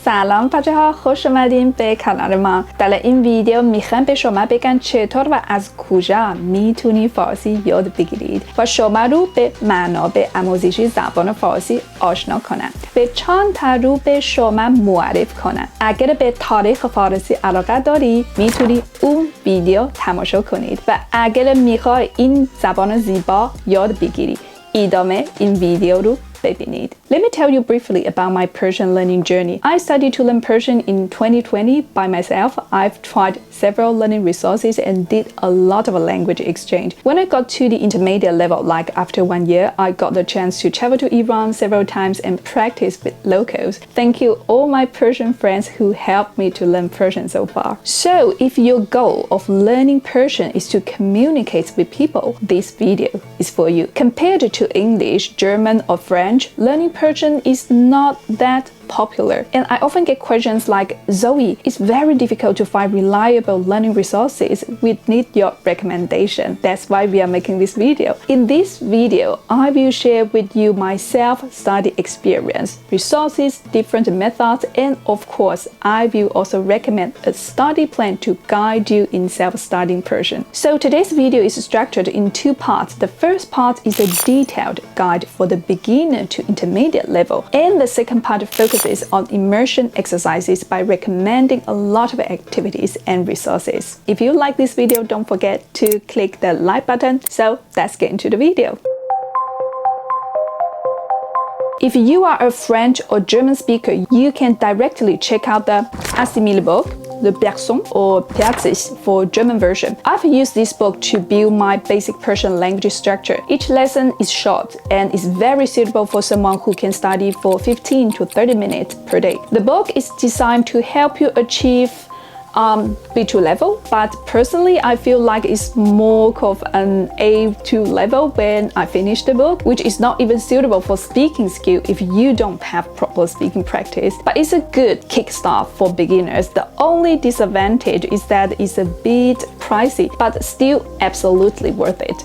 سلام بچه ها، خوش اومدین به کانال ما. در این ویدیو میخوام به شما بگم چطور و از کجا میتونی فارسی یاد بگیرید و شما رو به منابع آموزشی زبان فارسی آشنا کنم. به چند تا رو به شما معرف کنم. اگر به تاریخ فارسی علاقه داری میتونی اون ویدیو تماشا کنید و اگر میخوای این زبان زیبا یاد بگیری ادامه این ویدیو رو ببینید. Let me tell you briefly about my Persian learning journey. I studied to learn Persian in 2020 by myself. I've tried several learning resources and did a lot of language exchange. When I got to the intermediate level, like after 1 year, I got the chance to travel to Iran several times and practice with locals. Thank you all my Persian friends who helped me to learn Persian so far. So if your goal of learning Persian is to communicate with people, this video is for you. Compared to English, German or French, learning Persian is not that popular. And I often get questions like, Zoe, it's very difficult to find reliable learning resources. We need your recommendation. That's why we are making this video. In this video, I will share with you my self-study experience, resources, different methods, and of course, I will also recommend a study plan to guide you in self-studying Persian. So today's video is structured in two parts. The first part is a detailed guide for the beginner to intermediate level, and the second part focuses on immersion exercises by recommending a lot of activities and resources. If you like this video, don't forget to click the like button. So let's get into the video. If you are a French or German speaker, you can directly check out the Assimil book, the Persan or Persisch for German version. I've used this book to build my basic Persian language structure. Each lesson is short and is very suitable for someone who can study for 15 to 30 minutes per day. The book is designed to help you achieve B2 level, but personally I feel like it's more of an A2 level when I finish the book, which is not even suitable for speaking skill if you don't have proper speaking practice. But it's a good kickstart for beginners. The only disadvantage is that it's a bit pricey, but still absolutely worth it.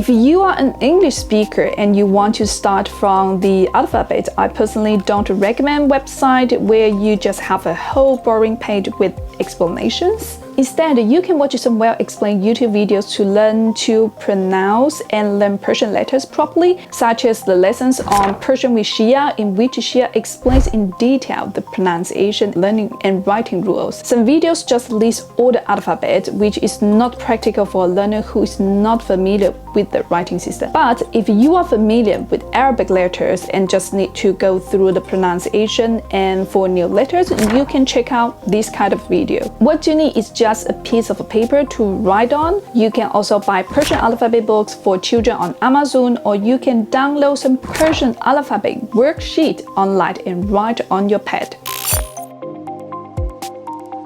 If you are an English speaker and you want to start from the alphabet, I personally don't recommend website where you just have a whole boring page with explanations. Instead, you can watch some well-explained YouTube videos to learn to pronounce and learn Persian letters properly, such as the lessons on Persian with Chia, in which Chia explains in detail the pronunciation, learning, and writing rules. Some videos just list all the alphabet, which is not practical for a learner who is not familiar with the writing system. But if you are familiar with Arabic letters and just need to go through the pronunciation and for new letters, you can check out this kind of video. What you need is just a piece of paper to write on. You can also buy Persian alphabet books for children on Amazon, or you can download some Persian alphabet worksheet online and write on your pad.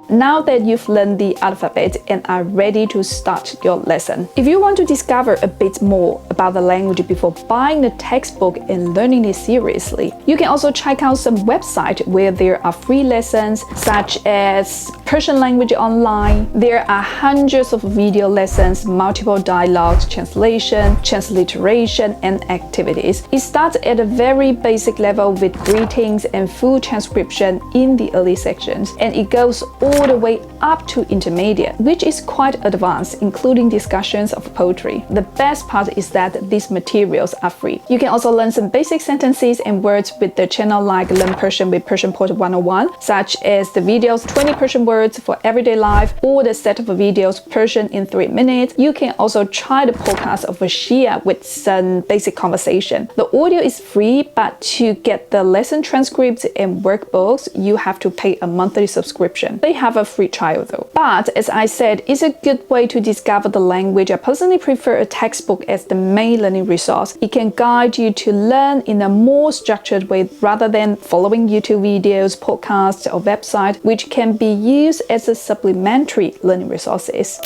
Now that you've learned the alphabet and are ready to start your lesson, if you want to discover a bit more about the language before buying the textbook and learning it seriously, you can also check out some websites where there are free lessons such as Persian language online. There are hundreds of video lessons, multiple dialogues, translation, transliteration, and activities. It starts at a very basic level with greetings and full transcription in the early sections, and it goes all the way up to intermediate, which is quite advanced, including discussions of poetry. The best part is that these materials are free. You can also learn some basic sentences and words with the channel like Learn Persian with Persian Port 101, such as the videos 20 Persian words for everyday life, or the set of videos Persian in 3 minutes. You can also try the podcast of Chia with some basic conversation. The audio is free, but to get the lesson transcripts and workbooks, you have to pay a monthly subscription. They have a free trial though. But as I said, it's a good way to discover the language. I personally prefer a textbook as the main learning resource. It can guide you to learn in a more structured way rather than following YouTube videos, podcasts, or websites, which can be used as a supplementary learning resources.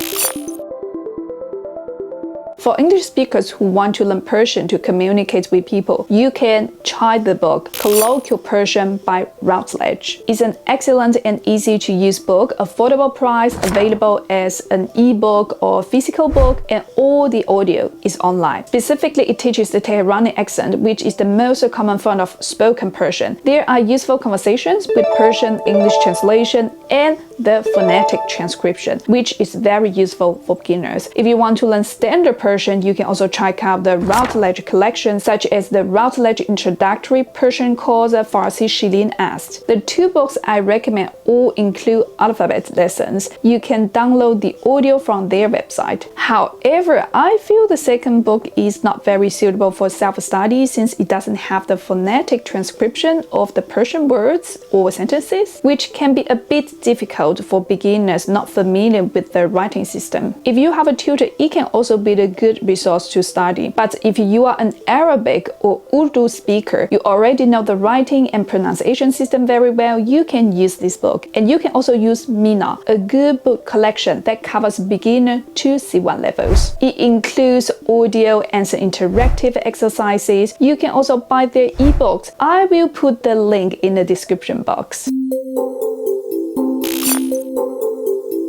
For English speakers who want to learn Persian to communicate with people, you can try the book Colloquial Persian by Routledge. It's an excellent and easy to use book, affordable price, available as an ebook or physical book, and all the audio is online. Specifically, it teaches the Teherani accent, which is the most common form of spoken Persian. There are useful conversations with Persian English translation and the phonetic transcription, which is very useful for beginners. If you want to learn standard Persian, you can also check out the Routledge collection, such as the Routledge Introductory Persian course Farsi Shirin asked. The two books I recommend all include alphabet lessons. You can download the audio from their website. However, I feel the second book is not very suitable for self-study since it doesn't have the phonetic transcription of the Persian words or sentences, which can be a bit difficult for beginners not familiar with the writing system. If you have a tutor, it can also be a good resource to study. But if you are an Arabic or Urdu speaker, you already know the writing and pronunciation system very well, you can use this book. And you can also use Mina, a good book collection that covers beginner to C1 levels. It includes audio and some interactive exercises. You can also buy their ebooks. I will put the link in the description box.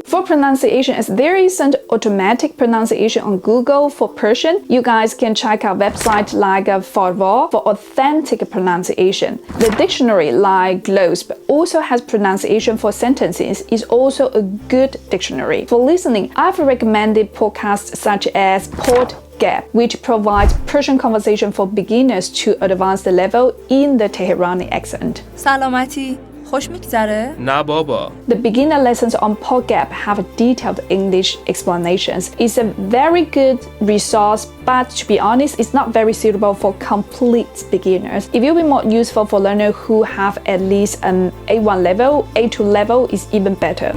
For pronunciation, as there isn't automatic pronunciation on Google for Persian, you guys can check out websites like Farsi for authentic pronunciation. The dictionary like Glosp also has pronunciation for sentences, is also a good dictionary. For listening, I've recommended podcasts such as Gap, which provides Persian conversation for beginners to advance the level in the Teherani accent. سلامتی خوش میگذره؟ نه بابا. The beginner lessons on PodGap have detailed English explanations. It's a very good resource, but to be honest, it's not very suitable for complete beginners. It will be more useful for learners who have at least an A1 level. A2 level is even better.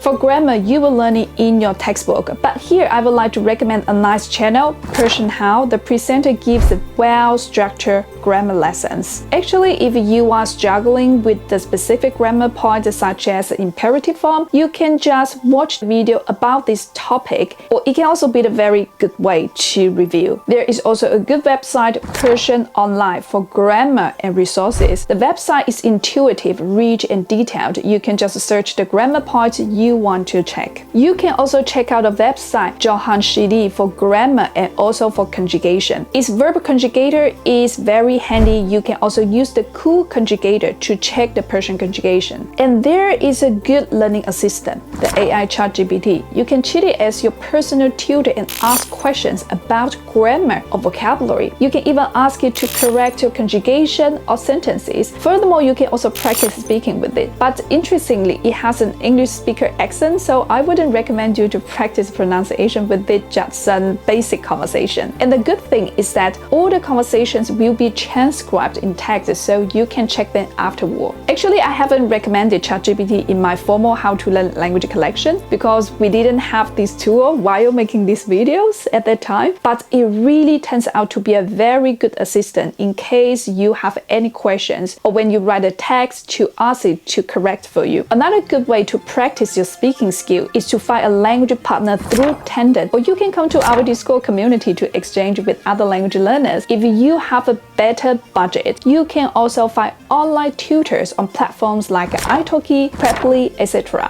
For grammar, you will learn it in your textbook, but here I would like to recommend a nice channel, Persian How. The presenter gives well-structured grammar lessons. Actually, if you are struggling with the specific grammar points such as imperative form, you can just watch the video about this topic, or it can also be a very good way to review. There is also a good website, Persian Online, for grammar and resources. The website is intuitive, rich, and detailed. You can just search the grammar points you want to check. You can also check out the website Shirin for grammar and also for conjugation. Its verb conjugator is very handy. You can also use the cool conjugator to check the Persian conjugation. And there is a good learning assistant, the AI ChatGPT. You can treat it as your personal tutor and ask questions about grammar or vocabulary. You can even ask it to correct your conjugation or sentences. Furthermore, you can also practice speaking with it. But interestingly, it has an English speaker accent, so I wouldn't recommend you to practice pronunciation with it, just some basic conversation. And the good thing is that all the conversations will be transcribed in text, so you can check them afterward. Actually, I haven't recommended ChatGPT in my formal How to Learn Language collection because we didn't have this tool while making these videos at that time, but it really turns out to be a very good assistant in case you have any questions or when you write a text to ask it to correct for you. Another good way to practice your speaking skill is to find a language partner through Tandem, or you can come to our Discord community to exchange with other language learners. If you have a better budget, you can also find online tutors on platforms like italki, Preply, etc.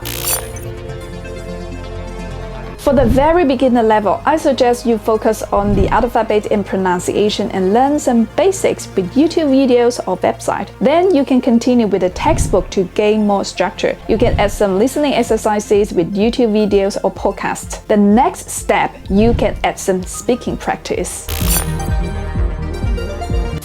For the very beginner level, I suggest you focus on the alphabet and pronunciation and learn some basics with YouTube videos or website. Then you can continue with the textbook to gain more structure. You can add some listening exercises with YouTube videos or podcasts. The next step, you can add some speaking practice.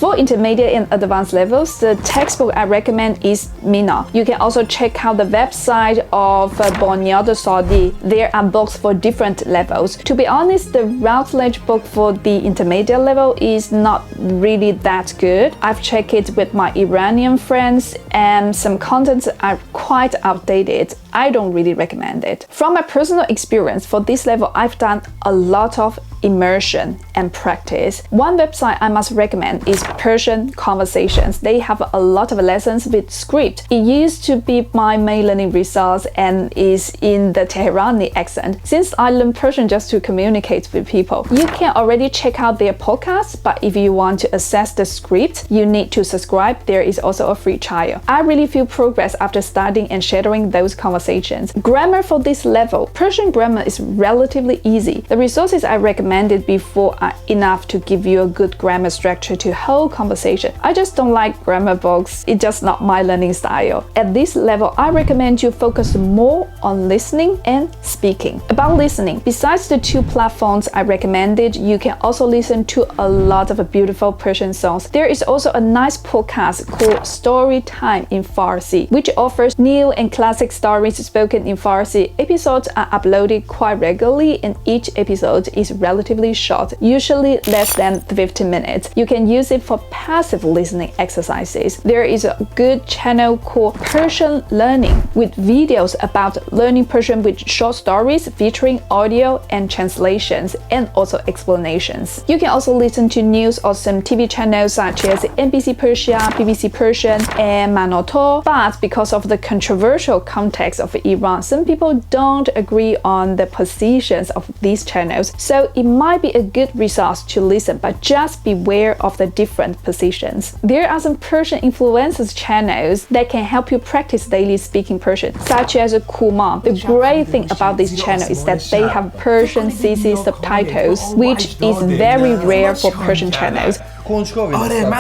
For intermediate and advanced levels, the textbook I recommend is Mina. You can also check out the website of Bunyad Saudi. There are books for different levels. To be honest, the Routledge book for the intermediate level is not really that good. I've checked it with my Iranian friends and some contents are quite outdated. I don't really recommend it. From my personal experience, for this level, I've done a lot of immersion and practice. One website I must recommend is Persian Conversations. They have a lot of lessons with script. It used to be my main learning resource and is in the Teherani accent. Since I learned Persian just to communicate with people, you can already check out their podcast, but if you want to access the script, you need to subscribe. There is also a free trial. I really feel progress after studying and shadowing those conversations. Grammar for this level, Persian grammar is relatively easy. The resources I recommended before are enough to give you a good grammar structure to hold conversation. I just don't like grammar books. It's just not my learning style. At this level, I recommend you focus more on listening and speaking. About listening, besides the two platforms I recommended, you can also listen to a lot of beautiful Persian songs. There is also a nice podcast called Story Time in Farsi, which offers new and classic stories spoken in Farsi. Episodes are uploaded quite regularly and each episode is relatively short, usually less than 15 minutes. You can use it for passive listening exercises. There is a good channel called Persian Learning with videos about learning Persian with short stories featuring audio and translations and also explanations. You can also listen to news or some TV channels such as NBC Persia, BBC Persian, and Manoto. But because of the controversial context of Iran, some people don't agree on the positions of these channels. So it might be a good resource to listen, but just beware of the different positions. There are some Persian influencers channels that can help you practice daily speaking Persian, such as Kuma. The great thing about this channel is that they have Persian CC subtitles, which is very rare for Persian channels. آره من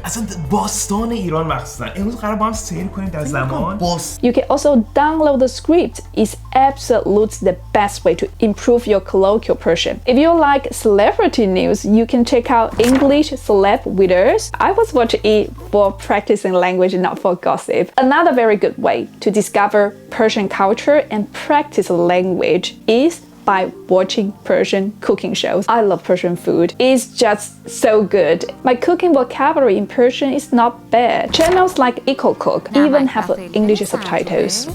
اصلا باستان ایران مخصوصا امروز قرار با هم سیر کنیم در زمان You can also download the script. It's absolutely the best way to improve your colloquial Persian. If you like celebrity news, you can check out English Celeb Winners. I was watching it for practicing language, not for gossip. Another very good way to discover Persian culture and practice language is by watching Persian cooking shows. I love Persian food. It's just so good. My cooking vocabulary in Persian is not bad. Channels like EcoCook even have English subtitles.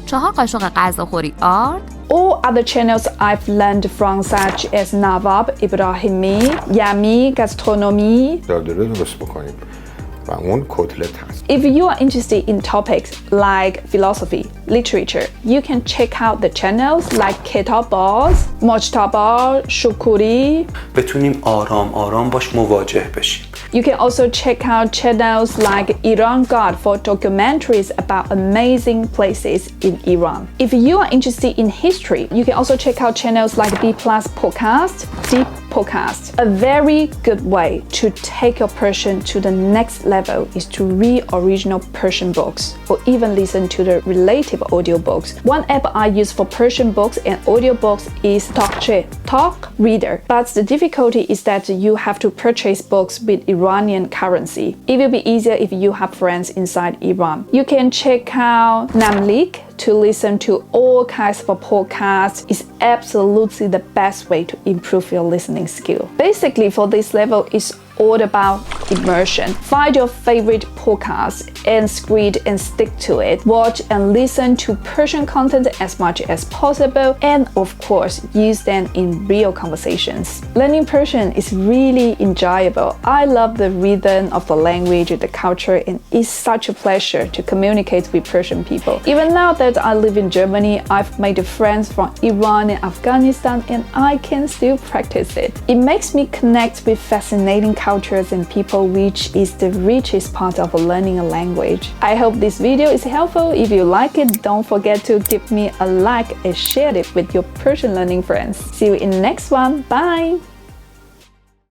4 قاشق غذاخوری آرد. All other channels I've learned from such as Nawab Ibrahimi, Yummy Gastronomy. If you are interested in topics like philosophy, literature, you can check out the channels like Ketabaz, Mojtaba, Shukuri. بتونیم آرام آرام باش مواجه بشیم. You can also check out channels like Iran God for documentaries about amazing places in Iran. If you are interested in history, you can also check out channels like B+ Podcast, Deep Podcast. A very good way to take your Persian to the next level is to read original Persian books or even listen to the related audiobooks. One app I use for Persian books and audiobooks is Talk Reader. But the difficulty is that you have to purchase books with Iranian currency. It will be easier if you have friends inside Iran. You can check out Namlik to listen to all kinds of podcasts. It's absolutely the best way to improve your listening skill. Basically, for this level, it's all about immersion. Find your favorite podcast and script and stick to it. Watch and listen to Persian content as much as possible, and of course, use them in real conversations. Learning Persian is really enjoyable. I love the rhythm of the language, the culture, and it's such a pleasure to communicate with Persian people. Even now that I live in Germany, I've made friends from Iran and Afghanistan, and I can still practice it. It makes me connect with fascinating cultures and people, which is the richest part of learning a language. I hope this video is helpful. If you like it, don't forget to give me a like and share it with your Persian learning friends. See you in the next one. Bye!